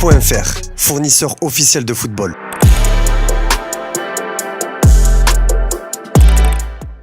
Football.fr, fournisseur officiel de football.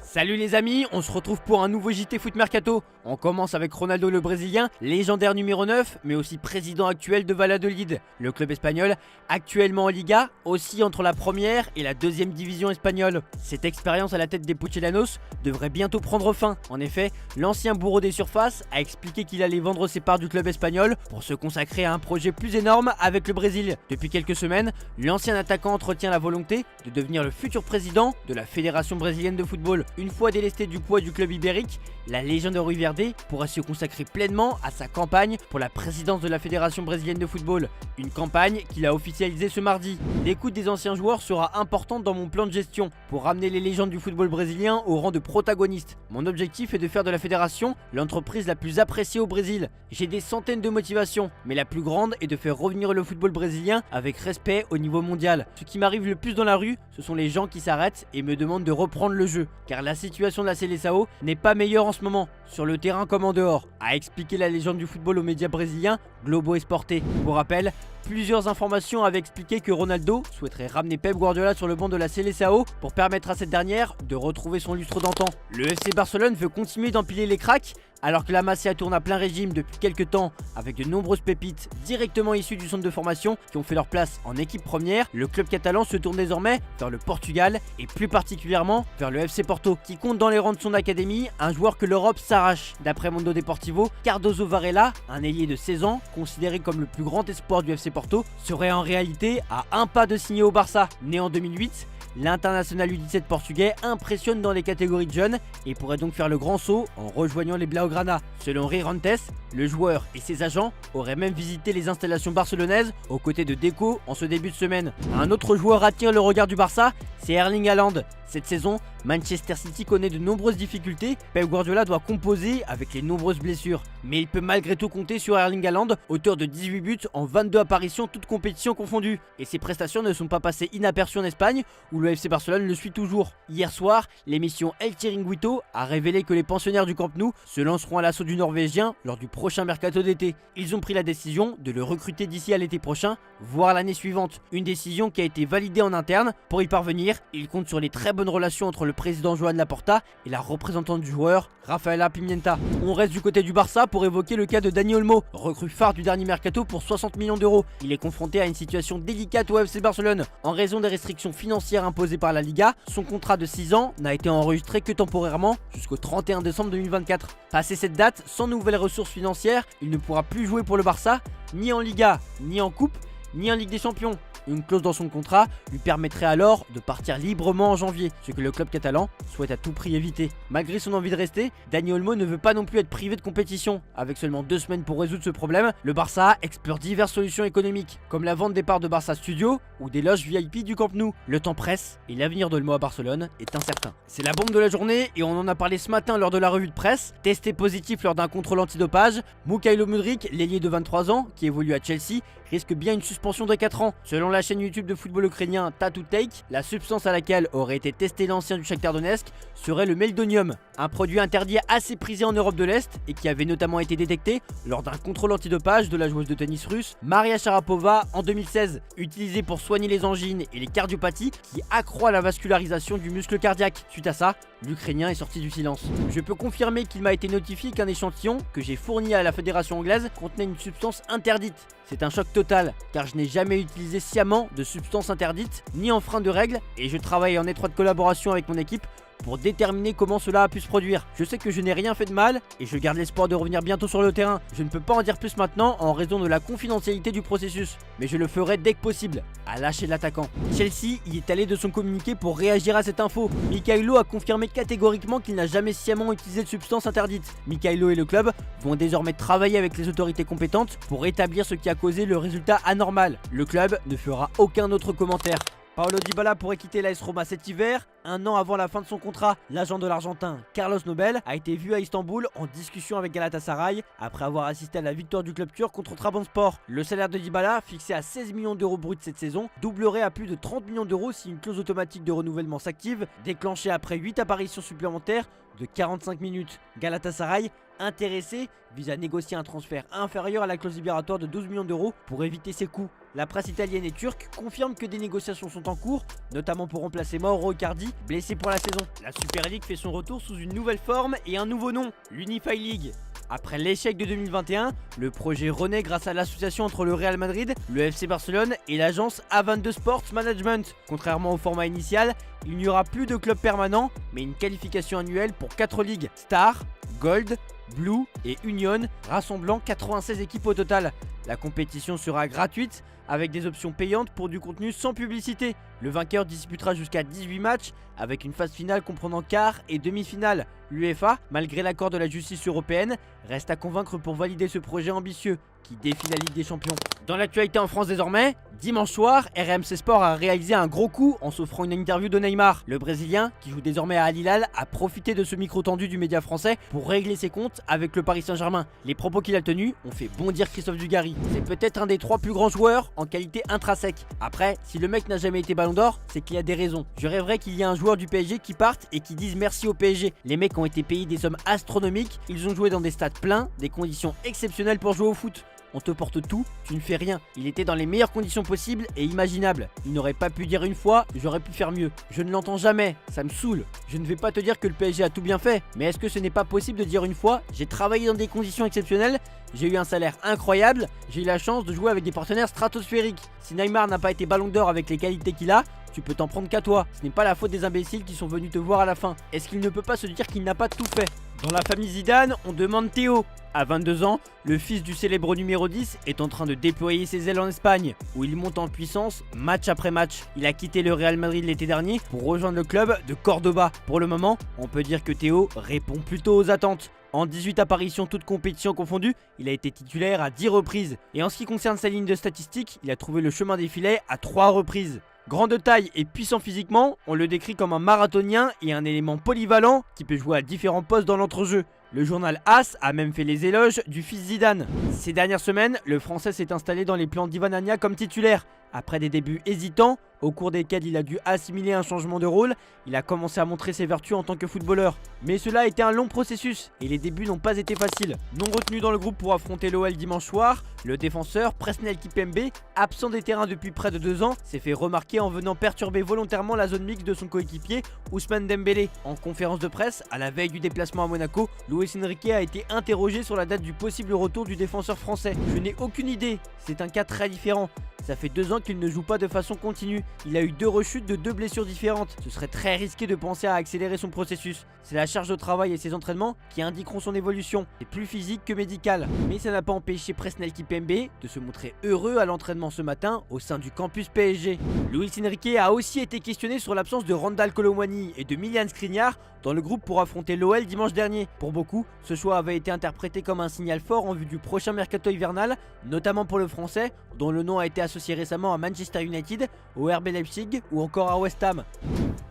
Salut les amis, on se retrouve pour un nouveau JT Foot Mercato. On commence avec Ronaldo le Brésilien, légendaire numéro 9, mais aussi président actuel de Valladolid. Le club espagnol, actuellement en Liga, aussi entre la première et la deuxième division espagnole. Cette expérience à la tête des Pucelanos devrait bientôt prendre fin. En effet, l'ancien bourreau des surfaces a expliqué qu'il allait vendre ses parts du club espagnol pour se consacrer à un projet plus énorme avec le Brésil. Depuis quelques semaines, l'ancien attaquant entretient la volonté de devenir le futur président de la Fédération brésilienne de football. Une fois délesté du poids du club ibérique, la légende Rui Verde pourra se consacrer pleinement à sa campagne pour la présidence de la Fédération brésilienne de football. Une campagne qu'il a officialisée ce mardi. L'écoute des anciens joueurs sera importante dans mon plan de gestion pour ramener les légendes du football brésilien au rang de protagonistes. Mon objectif est de faire de la fédération l'entreprise la plus appréciée au Brésil. J'ai des centaines de motivations, mais la plus grande est de faire revenir le football brésilien avec respect au niveau mondial. Ce qui m'arrive le plus dans la rue, ce sont les gens qui s'arrêtent et me demandent de reprendre le jeu, car la situation de la Seleção n'est pas meilleure en ce moment, sur le terrain comme en dehors, a expliqué la légende du football aux médias brésiliens Globo Esporte. Pour rappel, plusieurs informations avaient expliqué que Ronaldo souhaiterait ramener Pep Guardiola sur le banc de la Seleção pour permettre à cette dernière de retrouver son lustre d'antan. Le FC Barcelone veut continuer d'empiler les cracks alors que la Masia tourne à plein régime depuis quelques temps avec de nombreuses pépites directement issues du centre de formation qui ont fait leur place en équipe première. Le club catalan se tourne désormais vers le Portugal et plus particulièrement vers le FC Porto qui compte dans les rangs de son académie un joueur que l'Europe s'arrache. D'après Mundo Deportivo, Cardoso Varela, un ailier de 16 ans considéré comme le plus grand espoir du FC Porto, serait en réalité à un pas de signer au Barça. Né en 2008, l'international U17 portugais impressionne dans les catégories de jeunes et pourrait donc faire le grand saut en rejoignant les Blaugrana. Selon Rirantes, le joueur et ses agents auraient même visité les installations barcelonaises aux côtés de Deco en ce début de semaine. Un autre joueur attire le regard du Barça, c'est Erling Haaland. Cette saison, Manchester City connaît de nombreuses difficultés. Pep Guardiola doit composer avec les nombreuses blessures. Mais il peut malgré tout compter sur Erling Haaland, auteur de 18 buts en 22 apparitions, toutes compétitions confondues. Et ses prestations ne sont pas passées inaperçues en Espagne, où le FC Barcelone le suit toujours. Hier soir, l'émission El Chiringuito a révélé que les pensionnaires du Camp Nou se lanceront à l'assaut du Norvégien lors du prochain mercato d'été. Ils ont pris la décision de le recruter d'ici à l'été prochain, voire l'année suivante. Une décision qui a été validée en interne. Pour y parvenir, ils comptent sur les très bonnes relations entre le président Joan Laporta et la représentante du joueur, Rafaela Pimienta. On reste du côté du Barça pour évoquer le cas de Dani Olmo, recrue phare du dernier mercato pour 60 millions d'euros. Il est confronté à une situation délicate au FC Barcelone. En raison des restrictions financières imposées par la Liga, son contrat de 6 ans n'a été enregistré que temporairement jusqu'au 31 décembre 2024. Passé cette date, sans nouvelles ressources financières, il ne pourra plus jouer pour le Barça, ni en Liga, ni en Coupe, ni en Ligue des Champions. Une clause dans son contrat lui permettrait alors de partir librement en janvier, ce que le club catalan souhaite à tout prix éviter. Malgré son envie de rester, Dani Olmo ne veut pas non plus être privé de compétition. Avec seulement 2 semaines pour résoudre ce problème, le Barça explore diverses solutions économiques, comme la vente des parts de Barça Studio ou des loges VIP du Camp Nou. Le temps presse et l'avenir d'Olmo à Barcelone est incertain. C'est la bombe de la journée et on en a parlé ce matin lors de la revue de presse. Testé positif lors d'un contrôle antidopage, Mykhailo Mudryk, l'ailier de 23 ans qui évolue à Chelsea, risque bien une suspension de 4 ans. Selon la chaîne YouTube de football ukrainien Tattoo Take, la substance à laquelle aurait été testé l'ancien du Shakhtar Donetsk serait le meldonium, un produit interdit assez prisé en Europe de l'Est et qui avait notamment été détecté lors d'un contrôle antidopage de la joueuse de tennis russe Maria Sharapova en 2016, utilisé pour soigner les angines et les cardiopathies qui accroît la vascularisation du muscle cardiaque. Suite à ça, l'Ukrainien est sorti du silence. Je peux confirmer qu'il m'a été notifié qu'un échantillon que j'ai fourni à la fédération anglaise contenait une substance interdite. C'est un choc total, car je n'ai jamais utilisé sciemment de substance interdite, ni enfreint de règles, et je travaille en étroite collaboration avec mon équipe pour déterminer comment cela a pu se produire. Je sais que je n'ai rien fait de mal et je garde l'espoir de revenir bientôt sur le terrain. Je ne peux pas en dire plus maintenant en raison de la confidentialité du processus, mais je le ferai dès que possible, a lâché l'attaquant. Chelsea y est allé de son communiqué pour réagir à cette info. Mykhailo a confirmé catégoriquement qu'il n'a jamais sciemment utilisé de substance interdite. Mykhailo et le club vont désormais travailler avec les autorités compétentes pour établir ce qui a causé le résultat anormal. Le club ne fera aucun autre commentaire. Paulo Dybala pourrait quitter l'AS Roma cet hiver. Un an avant la fin de son contrat, l'agent de l'Argentin Carlos Nobel a été vu à Istanbul en discussion avec Galatasaray après avoir assisté à la victoire du club turc contre Trabzonspor. Le salaire de Dybala, fixé à 16 millions d'euros bruts cette saison, doublerait à plus de 30 millions d'euros si une clause automatique de renouvellement s'active, déclenchée après 8 apparitions supplémentaires de 45 minutes. Galatasaray intéressé vise à négocier un transfert inférieur à la clause libératoire de 12 millions d'euros pour éviter ses coûts. La presse italienne et turque confirme que des négociations sont en cours, notamment pour remplacer Mauro Icardi, blessé pour la saison. La Super League fait son retour sous une nouvelle forme et un nouveau nom, l'Unify League. Après l'échec de 2021, le projet renaît grâce à l'association entre le Real Madrid, le FC Barcelone et l'agence A22 Sports Management. Contrairement au format initial, il n'y aura plus de club permanent, mais une qualification annuelle pour 4 ligues, Star, Gold, Blue et Union, rassemblant 96 équipes au total. La compétition sera gratuite avec des options payantes pour du contenu sans publicité. Le vainqueur disputera jusqu'à 18 matchs avec une phase finale comprenant quart et demi-finale. L'UEFA, malgré l'accord de la justice européenne, reste à convaincre pour valider ce projet ambitieux qui défie la Ligue des Champions. Dans l'actualité en France désormais, dimanche soir, RMC Sport a réalisé un gros coup en s'offrant une interview de Neymar. Le Brésilien, qui joue désormais à Al Hilal, a profité de ce micro tendu du média français pour régler ses comptes avec le Paris Saint-Germain. Les propos qu'il a tenus ont fait bondir Christophe Dugarry. C'est peut-être un des 3 plus grands joueurs en qualité intrinsèque. Après, si le mec n'a jamais été Ballon d'Or, c'est qu'il y a des raisons. Je rêverais qu'il y ait un joueur du PSG qui parte et qui dise merci au PSG. Les mecs ont été payés des sommes astronomiques, ils ont joué dans des stades pleins, des conditions exceptionnelles pour jouer au foot. On te porte tout, tu ne fais rien. Il était dans les meilleures conditions possibles et imaginables. Il n'aurait pas pu dire une fois, j'aurais pu faire mieux. Je ne l'entends jamais, ça me saoule. Je ne vais pas te dire que le PSG a tout bien fait, mais est-ce que ce n'est pas possible de dire une fois, j'ai travaillé dans des conditions exceptionnelles, j'ai eu un salaire incroyable, j'ai eu la chance de jouer avec des partenaires stratosphériques. Si Neymar n'a pas été Ballon d'Or avec les qualités qu'il a, tu peux t'en prendre qu'à toi. Ce n'est pas la faute des imbéciles qui sont venus te voir à la fin. Est-ce qu'il ne peut pas se dire qu'il n'a pas tout fait? Dans la famille Zidane, on demande Théo. À 22 ans, le fils du célèbre numéro 10 est en train de déployer ses ailes en Espagne, où il monte en puissance match après match. Il a quitté le Real Madrid l'été dernier pour rejoindre le club de Cordoba. Pour le moment, on peut dire que Théo répond plutôt aux attentes. En 18 apparitions toutes compétitions confondues, il a été titulaire à 10 reprises. Et en ce qui concerne sa ligne de statistiques, il a trouvé le chemin des filets à 3 reprises. Grand de taille et puissant physiquement, on le décrit comme un marathonien et un élément polyvalent qui peut jouer à différents postes dans l'entrejeu. Le journal AS a même fait les éloges du fils Zidane. Ces dernières semaines, le Français s'est installé dans les plans d'Ivan Ania comme titulaire. Après des débuts hésitants, au cours desquels il a dû assimiler un changement de rôle, il a commencé à montrer ses vertus en tant que footballeur. Mais cela a été un long processus et les débuts n'ont pas été faciles. Non retenu dans le groupe pour affronter l'OL dimanche soir, le défenseur Presnel Kimpembe, absent des terrains depuis près de 2 ans, s'est fait remarquer en venant perturber volontairement la zone mixte de son coéquipier Ousmane Dembélé. En conférence de presse, à la veille du déplacement à Monaco, Luis Enrique a été interrogé sur la date du possible retour du défenseur français. Je n'ai aucune idée, c'est un cas très différent. Ça fait 2 ans qu'il ne joue pas de façon continue. Il a eu 2 rechutes de 2 blessures différentes. Ce serait très risqué de penser à accélérer son processus. C'est la charge de travail et ses entraînements qui indiqueront son évolution. C'est plus physique que médical. Mais ça n'a pas empêché Presnel Kimpembe de se montrer heureux à l'entraînement ce matin au sein du campus PSG. Luis Enrique a aussi été questionné sur l'absence de Randal Kolo Muani et de Milian Skriniar dans le groupe pour affronter l'OL dimanche dernier. Pour beaucoup, ce choix avait été interprété comme un signal fort en vue du prochain mercato hivernal, notamment pour le français, dont le nom a été associé récemment à Manchester United, au RB Leipzig ou encore à West Ham.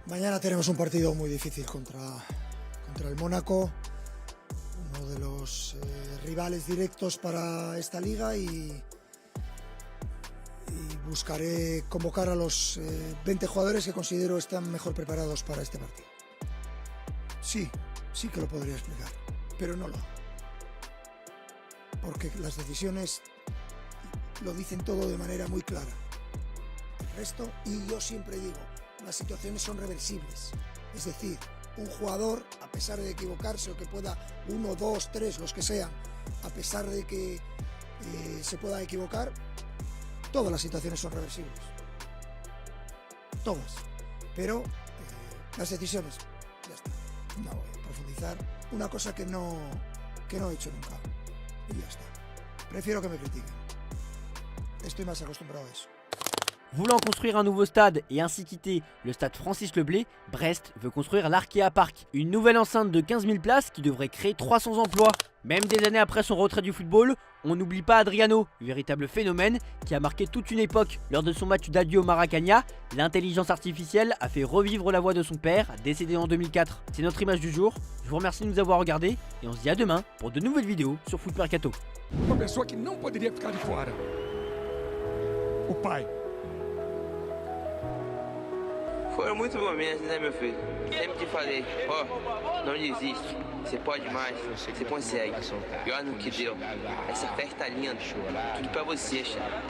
Mañana tenemos un partido muy difícil contra el Mónaco, uno de los rivales directos para esta liga y buscaré convocar a los 20 jugadores que considero están mejor preparados para este partido. Sí que lo podría explicar, pero no lo hago. Porque las decisiones lo dicen todo de manera muy clara. El resto, y yo siempre digo, las situaciones son reversibles. Es decir, un jugador, a pesar de equivocarse o que pueda 1, 2, 3, los que sean, a pesar de que se pueda equivocar, todas las situaciones son reversibles. Todas. Pero las decisiones, ya está. No voy a profundizar. Una cosa que no he hecho nunca. Y ya está. Prefiero que me critiquen. Estoy más acostumbrado a eso. Voulant construire un nouveau stade et ainsi quitter le stade Francis Leblé, Brest veut construire l'Arkea Park, une nouvelle enceinte de 15 000 places qui devrait créer 300 emplois. Même des années après son retrait du football, on n'oublie pas Adriano, véritable phénomène qui a marqué toute une époque. Lors de son match d'adieu au Maracanã, l'intelligence artificielle a fait revivre la voix de son père, décédé en 2004. C'est notre image du jour, je vous remercie de nous avoir regardés et on se dit à demain pour de nouvelles vidéos sur Foot Mercato. Uma pessoa que não poderia ficar de fora. O pai. Foram muitos momentos, né, meu filho? Sempre te falei, ó, não desiste. Você pode mais, você consegue. E olha no que deu. Essa festa linda. Tudo pra você, Xará.